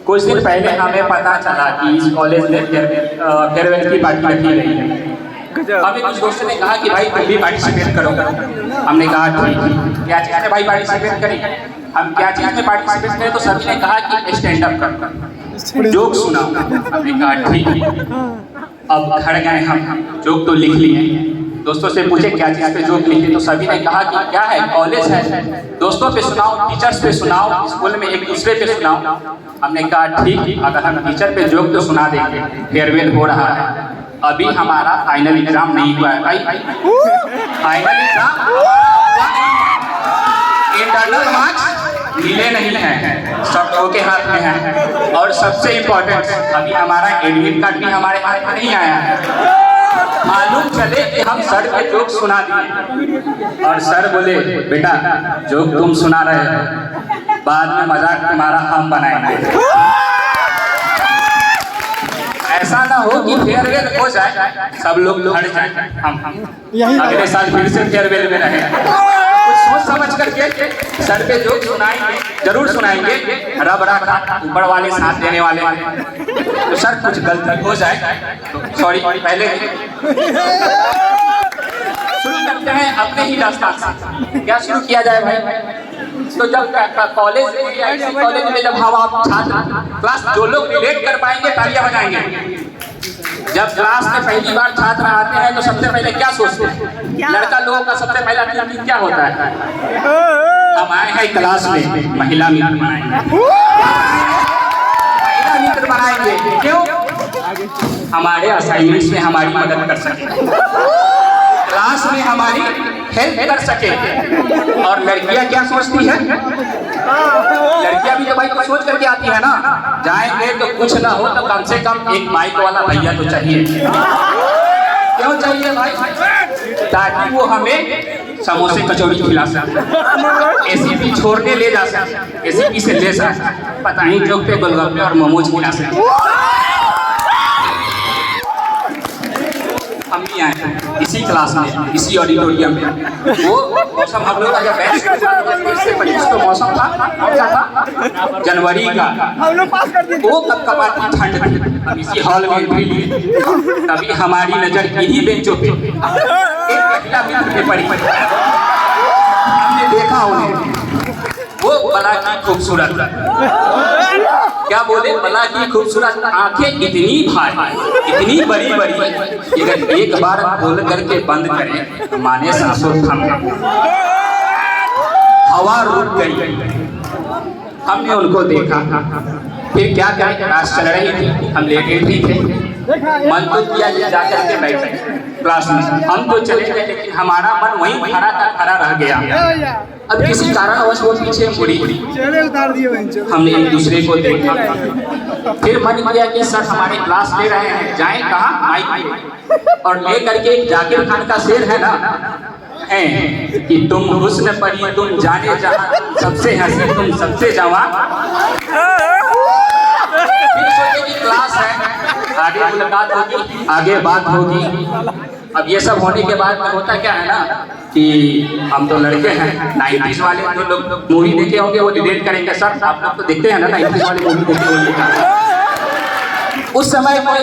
कुछ दिन पहले हमें पता चला कि इस कॉलेज में फेयरवेल की पार्टी रखी गई है। हमें कुछ दोस्तों ने कहा कि भाई तुम भी पार्टिसिपेट करो। हमने कहा ठीक है, क्या चीज़ में भाई पार्टिसिपेट करें? हम क्या चीज़ में पार्टिसिपेट करें? तो सभी ने कहा कि स्टैंड अप कर, जोक सुनाओ। हमने कहा ठीक है। अब घर गए हम, जोक तो लिख लिए। दोस्तों से पूछे क्या चीज़ पे जोक लिखे, तो सभी ने कहा कि क्या है, कॉलेज है, दोस्तों पे सुनाओ, टीचर्स पे सुनाओ, स्कूल में एक दूसरे पे सुनाओ। हमने कहा ठीक, अगर हम टीचर पे जोक तो सुना देंगे। फेयरवेल हो रहा है, अभी हमारा फाइनल एग्जाम नहीं हुआ है भाई। फाइनल एग्जाम, इंटरनल मार्क्स मिले नहीं हैं, सब लोगों के हाथ में है। और सबसे इम्पोर्टेंट, अभी हमारा एडमिट कार्ड भी हमारे हाथ में नहीं आया है। मालूम चले कि हम सर पे जोक सुना दिए और सर बोले बेटा जोक तुम सुना रहे हो, बाद में मजाक तुम्हारा हम बनाएंगे। ऐसा ना हो कि फेयरवेल हो जाए, सब लोग हट जाए, हम अगले साल फिर से फेयरवेल में रहें। कुछ सोच समझ करके सर पे जोक सुनाएंगे, जरूर सुनाएंगे। रब रखा ऊपर वाले साथ देने वाले, तो सर कुछ गलती हो जाए तो सॉरी। पहले शुरू करते हैं अपने ही रास्ता से। क्या शुरू किया जाए भाई? तो जब कॉलेज में जब हम आप छात्र क्लास, जो लोग रिलेट कर पाएंगे तालियां बजाएंगे। जब क्लास में पहली बार छात्र आते हैं तो सबसे पहले क्या सोचते हैं? लड़का लोगों का सबसे पहला थिंकिंग क्या होता है? हम आए हैं क्लास में महिला मित्र बनाएंगे। महिला मित्र बनाएंगे क्यों? हमारे असाइनमेंट्स में हमारी मदद कर सके, क्लास में हमारी हेल्प कर सके। और लड़कियां क्या सोचती है? लड़कियां भी तो भाई कुछ सोच करके आती है ना। जाएंगे तो कुछ ना हो तो कम से कम एक माइक वाला भैया तो चाहिए। क्यों चाहिए भाई? ताकि वो हमें समोसे कचौड़ी खिला सके, एसीपी छोड़ने ले जा सके, एसीपी से ले सके, पता नहीं चौक पे गोलगप्पे और मोमोज खिला सके। हम भी आए हैं इसी क्लास में, इसी ऑडिटोरियम में। वो मौसम हम लोग का जब बैच 25 तो मौसम था, कौन सा था? जनवरी का। वो कपकपाती ठंड थी। हम इसी हॉल में एंट्री लिए, तभी हमारी नजर इन्हीं बेंचों पे एक महिला मित्र पे पड़ी। हमने देखा उन्हें, वो बला की खूबसूरत, क्या बोले, बला की खूबसूरत, आंखें इतनी भारी, इतनी बड़ी बड़ी, अगर एक बार खोल करके बंद करें तो माने सांसों थम गई, हवा रुक गई। हमने उनको देखा, फिर क्या करें, क्लास चल रही थी, हम लेटे भी थे, मन तो किया कि जाकर के बैठे क्लास में। हम तो चले गए, लेकिन हमारा मन वहीं खड़ा का खड़ा रह गया। अब किसी कारणवश वो पीछे मुड़ी, हमने एक दूसरे को देखा, फिर मन किया कि सर हमारे क्लास ले रहे हैं, जाएं कहाँ? माइक पे। और ले करके एक जाकिर खान का शेर है ना, है कि तुम हुस्न परी तुम जाने जहां, सबसे हंसी तुम सबसे जवान। फिर सोचे कि क्लास है, आगे मुलाकात होगी, आगे बात होगी। अब ये सब होने के बाद में होता क्या है ना कि हम तो लड़के हैं, 90s वाले जो लोग मूवी देखे होंगे वो रिलेट करेंगे। सर आप लोग तो देखते हैं ना 90s वाले मूवी देखे होंगे। उस समय कोई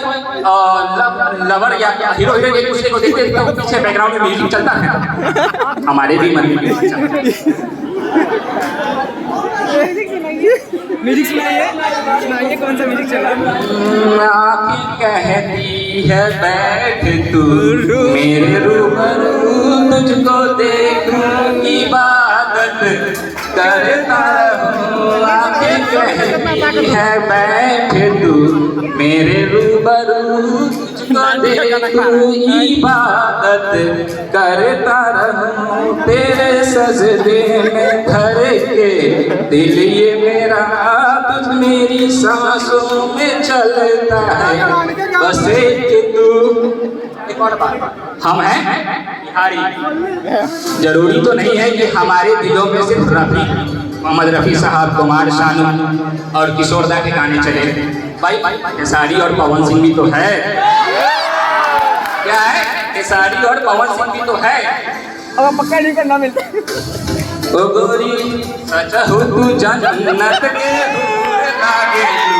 लवर या हीरो हीरोइन एक दूसरे को देखते थे तो पीछे बैकग्राउंड में म्यूजिक चलता है, हमारे भी मन में म्यूजिक चलता है। म्यूजिक सुनाइए, कौन सा म्यूजिक चला? आँखें कहती है बैठ तू मेरे रूबरू, तुझको देखूं इबादत करता हूँ। आँखें कहती है बैठ तू मेरे रूबरू, तुझको देखूं इबादत करता रहूं। तेरे सजदे में धर के दिल ये मेरा, तुझ मेरी सांसों में चलता है, बस एक तू। एक और बात, हम हैं बिहारी, जरूरी तो नहीं है कि हमारे दिलों में सिर्फ रफ़ी, मोहम्मद रफ़ी साहब, कुमार शानू और किशोर दा के गाने चले। भाई खेसारी और पवन सिंह भी तो है। क्या है? खेसारी और पवन सिंह भी तो है। अब पक्का नहीं करना मिलता। ओ गोरी सचहु तू जन्नत के हूर लागेलू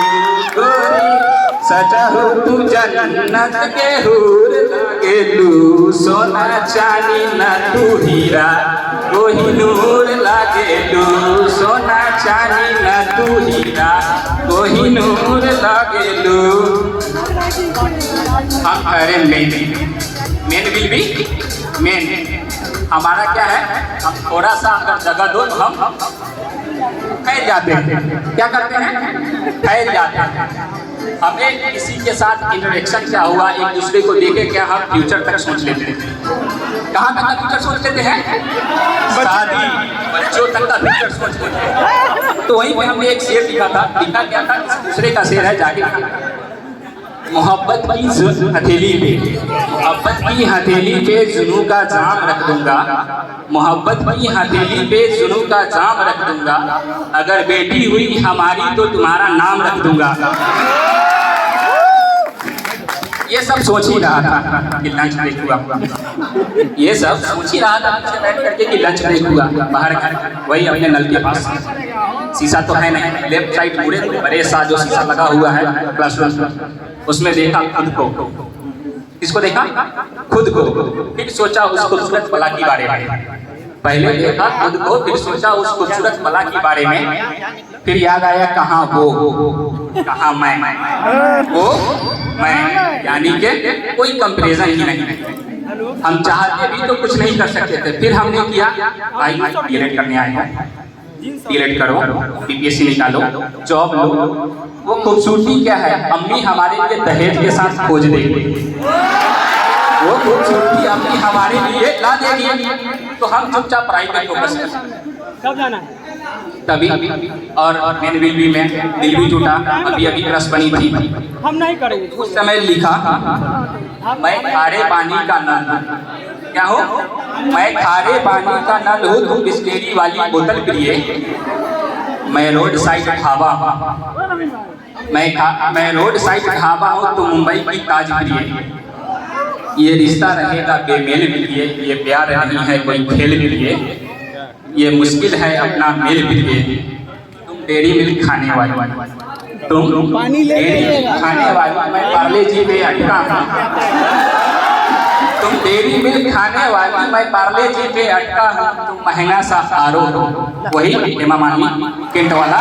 गोरी सचहु तू जन्नत के हूर लागेलू सोना चांदी न तू हीरा कोहिनूर लागेलू सोना चांदी न तू हीरा कोहिनूर लागेलू। हम अरे मेन विल बी मेन हमारा क्या है, हम थोड़ा सा अगर जगह दो तो हम फैल जाते हैं। क्या करते हैं, फैल जाते हैं। हमें किसी के साथ इंटरेक्शन क्या हुआ, एक दूसरे को देखे क्या हम फ्यूचर तक सोच लेते हैं। कहाँ तक का फ्यूचर सोच लेते हैं, शादी बच्चों तक का फ्यूचर सोच लेते हैं। तो वहीं पे हमने एक शेर लिखा था, लिखा क्या था, दूसरे का शेर है जाके मोहब्बत की हथेली पे, मोहब्बत की हथेली पे जुनू का जाम रख दूंगा, मोहब्बत की हथेली पे जुनू का जाम रख दूंगा, अगर बेटी हुई हमारी तो तुम्हारा नाम रख दूंगा। ये सब सोच ही रहा था कि लंच ब्रेक हुआ, ये सब सोच ही रहा था पीछे बैठ करके कि लंच ब्रेक हुआ। बाहर वही अपने नल के पास, शीशा तो है नहीं, लेफ्ट साइड पूरे बड़े सा जो शीशा लगा हुआ है क्लासरूम, उसमें देखा खुद को। किसको देखा, खुद को। फिर सोचा उस खूबसूरत बला के बारे में, पहले देखा खुद को, फिर सोचा उस खूबसूरत बला के बारे में, फिर याद आया कहाँ वो, कहाँ मैं, वो मैं, यानी कि कोई कंपैरिजन ही नहीं। हम चाहते भी तो कुछ नहीं कर सकते थे। फिर हमने किया भाई डीएलएड करने आए हैं, डीएलएड करो, बीपीएससी निकालो, जॉब लो। वो खूबसूरती क्या है, अम्मी हमारे लिए दहेज के साथ खोज देगी, वो खूबसूरती अम्मी हमारे लिए ला देगी, तो हम चुपचाप पढ़ाई पे फोकस करें। कब जाना है? तभी और मेन विल बी में दिल भी टूटा, अभी अभी क्रश बनी थी, हम नहीं करेंगे। उस समय लिखा मैं खारे पानी का नल, क्या हो, मैं खारे पानी का नल हूँ, तुम बिस्लेरी वाली बोतल पिए, मैं रोड साइड ढाबा, मैं रोड साइड ढाबा हूँ, तुम मुंबई की ताज प्रिय, ये रिश्ता रहेगा बेमेल के लिए, ये प्यार नहीं है कोई खेल के लिए, ये मुश्किल है अपना मेल के लिए, तुम डेयरी मिल्क खाने वाली, तुम डेयरी मिल्क खाने वाली, मैं पार्ले जी पे अटका हूँ, तुम डेयरी मिल्क खाने वाली, मैं पार्ले जी पे अटका हूँ, तुम महंगा सा आरो हो, वही हेमा मालिनी केंट वाला,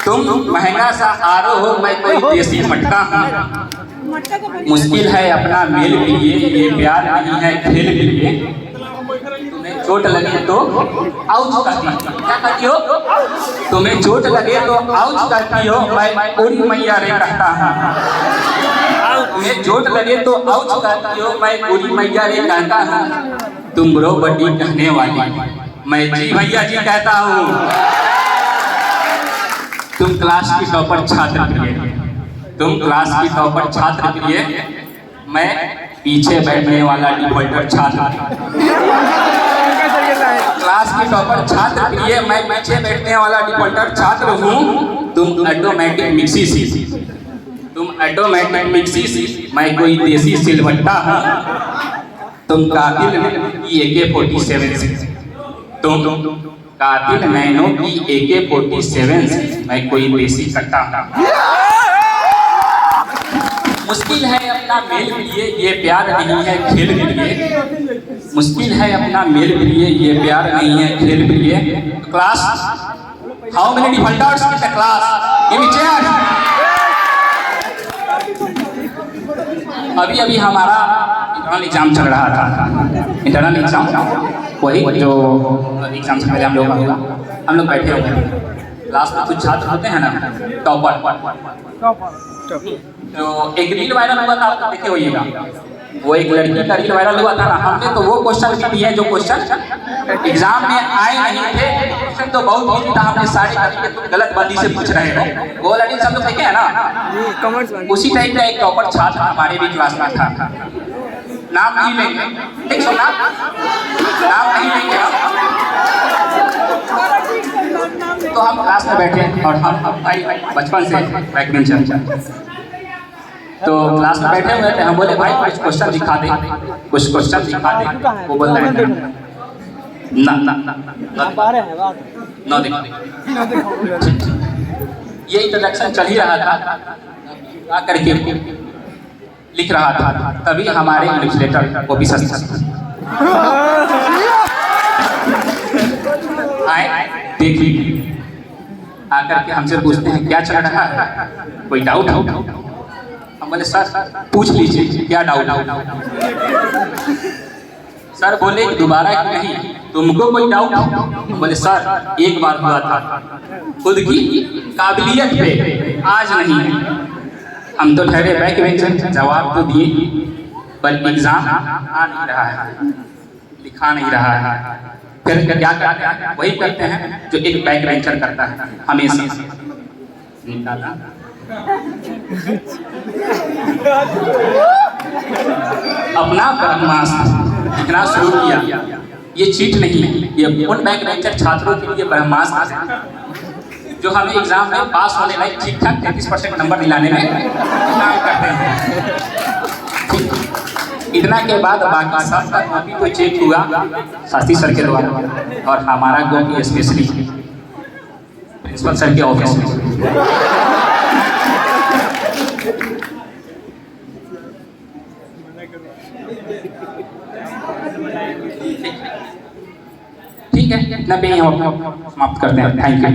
तुम महंगा सा आरो हो, मैं कोई देसी मटका हूँ, मुश्किल है अपना मेल के लिए, ये प्यार नहीं है खेल के लिए, तुम्हें चोट लगे तो आउच करती हो, क्या करती हो, तुम्हें चोट लगे तो आउच करती हो, मैं उड़ी मैया रे कहता हूँ, तुम्हें चोट लगे तो आउच करती हो, मैं उड़ी मैया रे कहता हूँ, तुम रो बड़ी कहने वाली, मैं जी भैया जी कहता हूँ, तुम क्लास की टॉपर छात्र प्रिय, तुम क्लास की टॉपर छात्र प्रिय, मैं पीछे बैठने वाला डिफॉल्टर छात्र, क्लास की टॉपर छात्र प्रिय, मैं पीछे बैठने वाला डिफॉल्टर छात्र हूँ, तुम ऑटोमेटिक मिक्सी सी, तुम ऑटोमेटिक मिक्सी सी, मैं कोई देसी सिलवट्टा हूँ, तुम कातिल की AK-47 से, तुम कातिल नैनो की AK-47 से, मैं कोई देसी कट्टा हूँ। मुश्किल है अपना मेल के लिए, ये प्यार नहीं है खेल के लिए, मुश्किल है अपना मेल के लिए, ये प्यार नहीं है खेल के लिए। Class, how many defaulters in the class, give me chair. अभी अभी हमारा इंटरनल एग्जाम चल रहा था, इंटरनल एग्जाम, वही जो एग्जाम से पहले हम लोग बैठे हुए हैं, क्लास में कुछ छात्र होते हैं ना टॉपर, जो एक रील वायरल हुआ था, आप देखे होइएगा, वो एक लड़की का रील वायरल हुआ था ना, हमने तो वो क्वेश्चन भी दिए जो क्वेश्चन एग्जाम में आए नहीं थे, क्वेश्चन तो बहुत इजी था, हमने सारे करके तुम गलत बंदी से पूछ रहे हो, वो वाला रील सब लोग देखे है ना, उसी टाइप का एक टॉपर छात्र हमारे भी क्लास में था, नाम नहीं लेंगे, ठीक सो नाम नहीं लेंगे हम, तो हम क्लास में बैठे और हम भाई बचपन से बैक बेंचर, तो क्लास में बैठे हुए थे, हम बोले भाई कुछ क्वेश्चन दिखा दे, कुछ क्वेश्चन दिखा दे, वो बोल रहे हैं ना ना ना आप आ रहे हैं बात ना देखो ये इंट्रोडक्शन चल ही रहा था आकर के लिख रहा था तभी हमारे इन्विजिलेटर ऑफिसर आए देखिए आकर के हमसे पूछते हैं क्या चल रहा है, कोई डाउट हो? हम बोले सर पूछ लीजिए क्या डाउट हो? सर बोले दोबारा क्यों नहीं, तुमको कोई डाउट हो? हम बोले सर एक बार हुआ था, खुद की काबिलियत पे आज नहीं। हम तो ठहरे बैक बेंचर, जवाब तो दिए पर एग्जाम आ नहीं रहा है, लिखा नहीं रहा है। फिर क्या करते हैं? वही करते हैं जो एक बैक बेंचर करता है हमेशा, निकाला अपना ब्रह्मास्त्र लिखना शुरू किया। ये चीट नहीं, ये उन बैक बेंचर छात्रों के लिए ब्रह्मास्त्र है जो हमें एग्जाम में पास होने में ठीक ठाक 33% नंबर दिलाने में काम करते हैं। इतना के बाद बाकी सबका कॉपी तो चेक हुआ शास्त्री सर के द्वारा और हमारा कॉपी स्पेशली प्रिंसिपल सर के ऑफिस में। ठीक है, इतना पे ही हम समाप्त करते हैं। Thank you.